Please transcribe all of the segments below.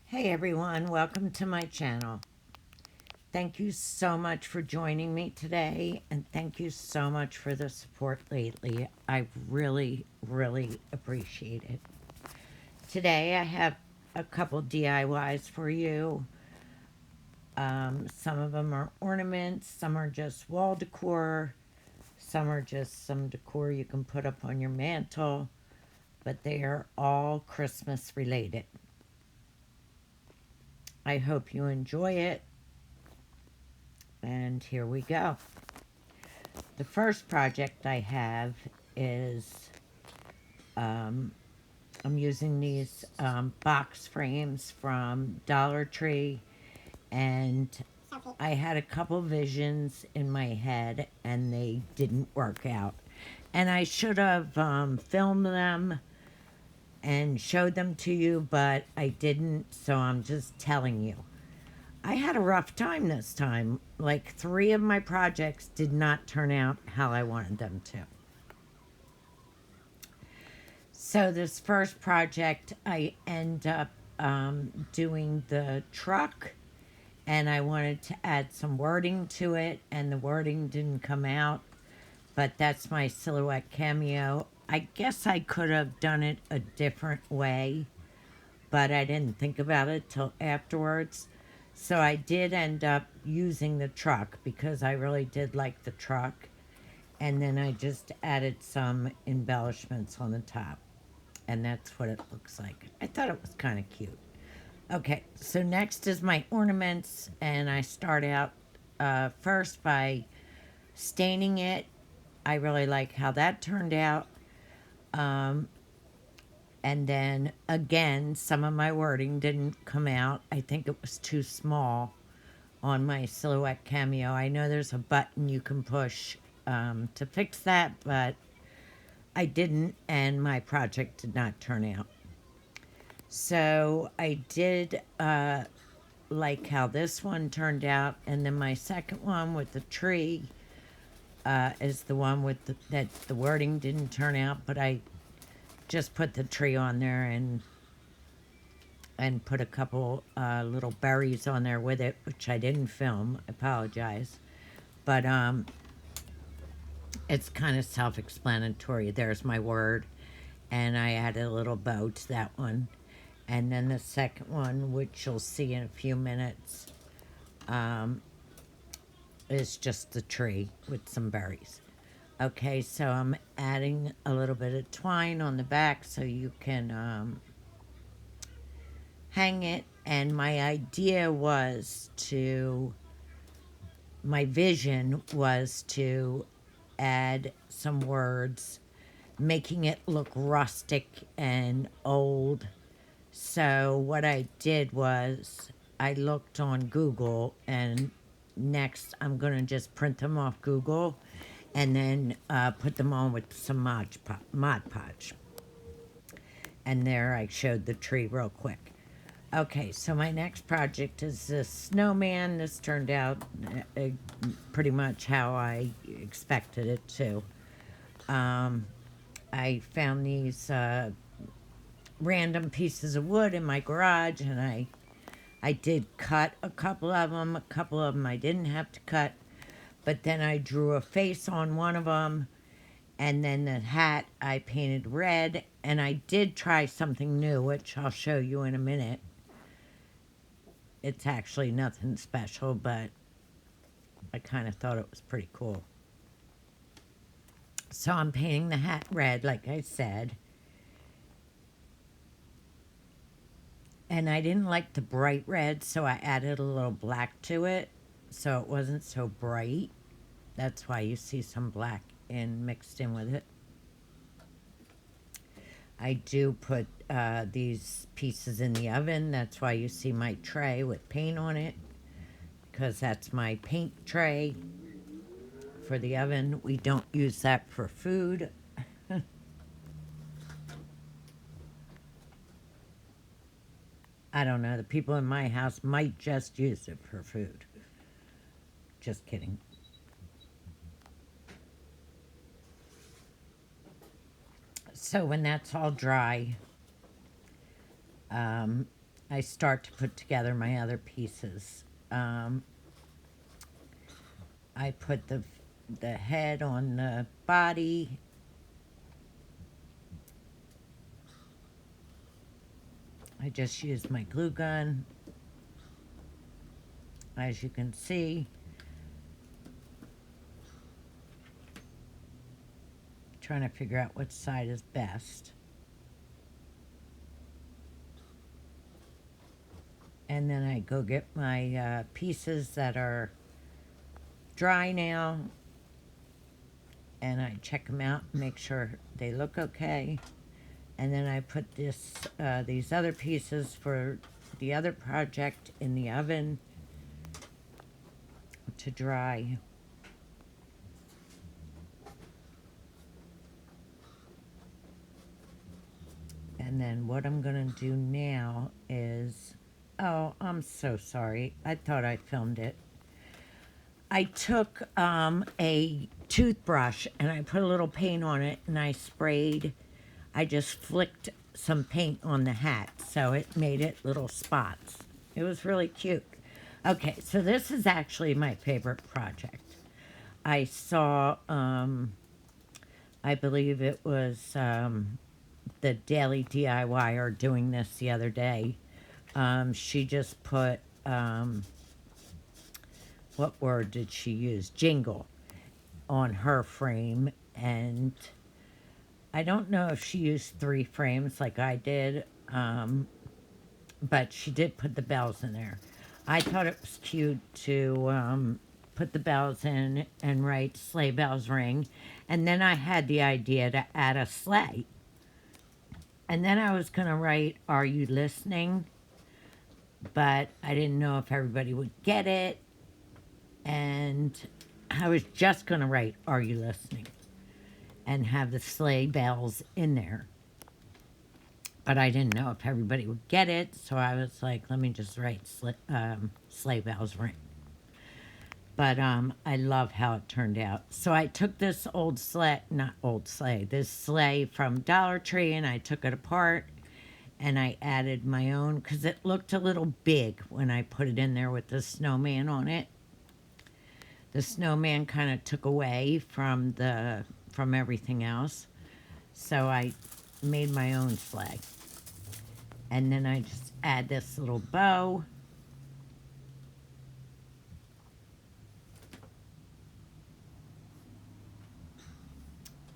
Hey everyone, welcome to my channel. Thank you so much for joining me today, and thank you so much for the support lately. I really appreciate it. Today I have a couple DIYs for you. Some of them are ornaments, some are just wall decor, some are just some decor you can put up on your mantle, but they are all Christmas related. I hope you enjoy it. And here we go. The first project I have is I'm using these box frames from Dollar Tree, and I had a couple visions in my head and they didn't work out. And I should have filmed them and showed them to you, but I didn't, so I'm just telling you. I had a rough time this time. Like, 3 of my projects did not turn out how I wanted them to. So, this first project, I end up doing the truck, and I wanted to add some wording to it, and the wording didn't come out. But that's my silhouette cameo. I guess I could have done it a different way, but I didn't think about it till afterwards. So I did end up using the truck because I really did like the truck. And then I just added some embellishments on the top. And that's what it looks like. I thought it was kind of cute. Okay, so next is my ornaments. And I start out first by staining it. I really like how that turned out. Um, And then again, some of my wording didn't come out. I think it was too small on my silhouette cameo. I know there's a button you can push to fix that, but I didn't, and my project did not turn out. So I did like how this one turned out, and then my second one with the tree is the one with that the wording didn't turn out, but I just put the tree on there and put a couple little berries on there with it, which I didn't film. I apologize. But it's kind of self-explanatory. There's my word. And I added a little bow to that one. And then the second one, which you'll see in a few minutes, um, is just the tree with some berries. Okay, so I'm adding a little bit of twine on the back so you can hang it. And my idea was to, my vision was to add some words, making it look rustic and old. So what I did was I looked on Google, and next I'm going to just print them off Google and then put them on with some Mod Podge. And there I showed the tree real quick. Okay, so my next project is the Snowman. This turned out pretty much how I expected it to. I found these random pieces of wood in my garage, and I did cut a couple of them. A couple of them I didn't have to cut, but then I drew a face on one of them, and then the hat I painted red, and I did try something new, which I'll show you in a minute. It's actually nothing special, but I kind of thought it was pretty cool. So I'm painting the hat red, like I said. And I didn't like the bright red, so I added a little black to it so it wasn't so bright. That's why you see some black mixed in with it. I do put these pieces in the oven. That's why you see my tray with paint on it, because that's my paint tray for the oven. We don't use that for food. I don't know. The people in my house might just use it for food. Just kidding. So when that's all dry, I start to put together my other pieces. Um, I put the head on the body. I just used my glue gun, as you can see. Trying to figure out which side is best. And then I go get my pieces that are dry now, and I check them out, make sure they look okay. And then I put these other pieces for the other project in the oven to dry. And then what I'm gonna do now is, oh, I'm so sorry. I thought I filmed it. I took a toothbrush and I put a little paint on it and I just flicked some paint on the hat so it made it little spots. It was really cute. Okay, so this is actually my favorite project. I saw, I believe it was the Daily DIYer doing this the other day. She just put, what word did she use? Jingle on her frame. And I don't know if she used 3 frames like I did, but she did put the bells in there. I thought it was cute to put the bells in and write Sleigh Bells Ring. And then I had the idea to add a sleigh. And then I was going to write, Are You Listening? But I didn't know if everybody would get it. And I was just going to write, Are You Listening? And have the sleigh bells in there. But I didn't know if everybody would get it. So I was like, let me just write Sleigh Bells Ring. But I love how it turned out. So I took this this sleigh from Dollar Tree, and I took it apart and I added my own because it looked a little big when I put it in there with the snowman on it. The snowman kind of took away from everything else. So I made my own sleigh. And then I just add this little bow.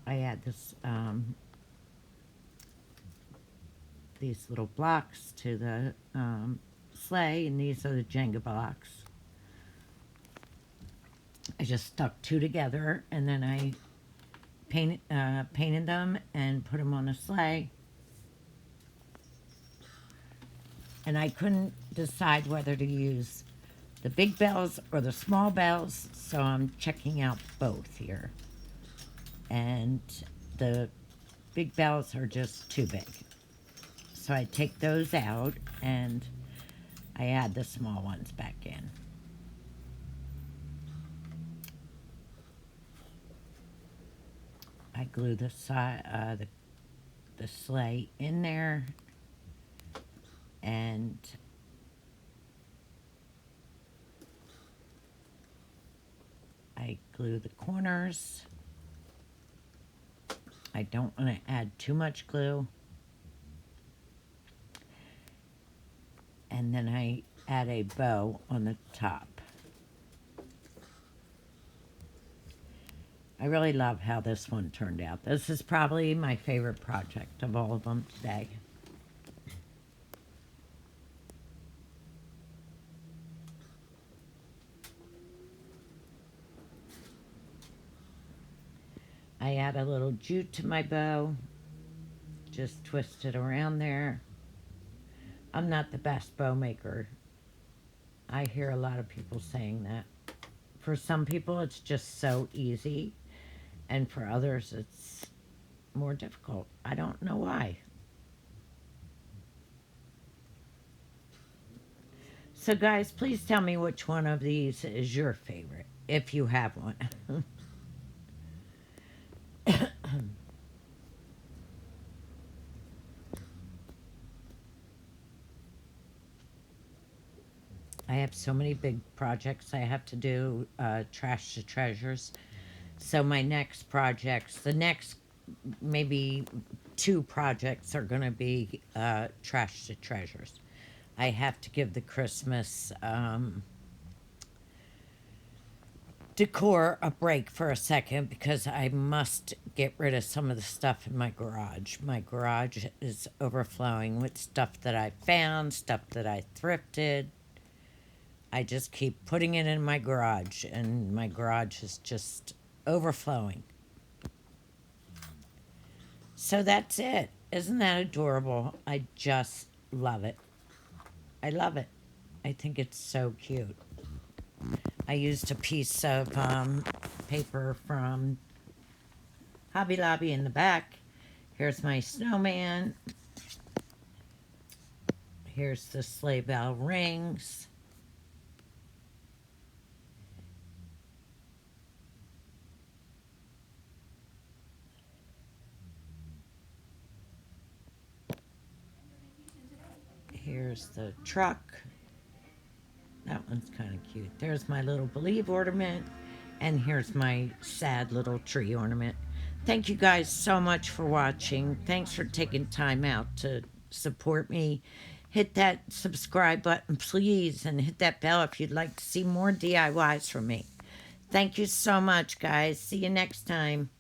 I add these little blocks to the sleigh, and these are the Jenga blocks. I just stuck 2 together, and then I painted them and put them on a sleigh. And I couldn't decide whether to use the big bells or the small bells, so I'm checking out both here. And the big bells are just too big. So I take those out and I add the small ones back in. I glue the sleigh in there, and I glue the corners. I don't want to add too much glue. And then I add a bow on the top. I really love how this one turned out. This is probably my favorite project of all of them today. I add a little jute to my bow, just twist it around there. I'm not the best bow maker. I hear a lot of people saying that. For some people, it's just so easy, and for others, it's more difficult. I don't know why. So guys, please tell me which one of these is your favorite, if you have one. I have so many big projects I have to do, trash to treasures. So my next projects, the next maybe two projects are going to be trash to treasures. I have to give the Christmas decor a break for a second because I must get rid of some of the stuff in my garage. My garage is overflowing with stuff that I found, stuff that I thrifted. I just keep putting it in my garage, and my garage is just overflowing. So that's it. Isn't that adorable? I just love it. I love it. I think it's so cute. I used a piece of paper from Hobby Lobby in the back. Here's my snowman. Here's the sleigh bell rings. Here's the truck. That one's kind of cute. There's my little Believe ornament. And here's my sad little tree ornament. Thank you guys so much for watching. Thanks for taking time out to support me. Hit that subscribe button, please, and hit that bell if you'd like to see more DIYs from me. Thank you so much, guys. See you next time.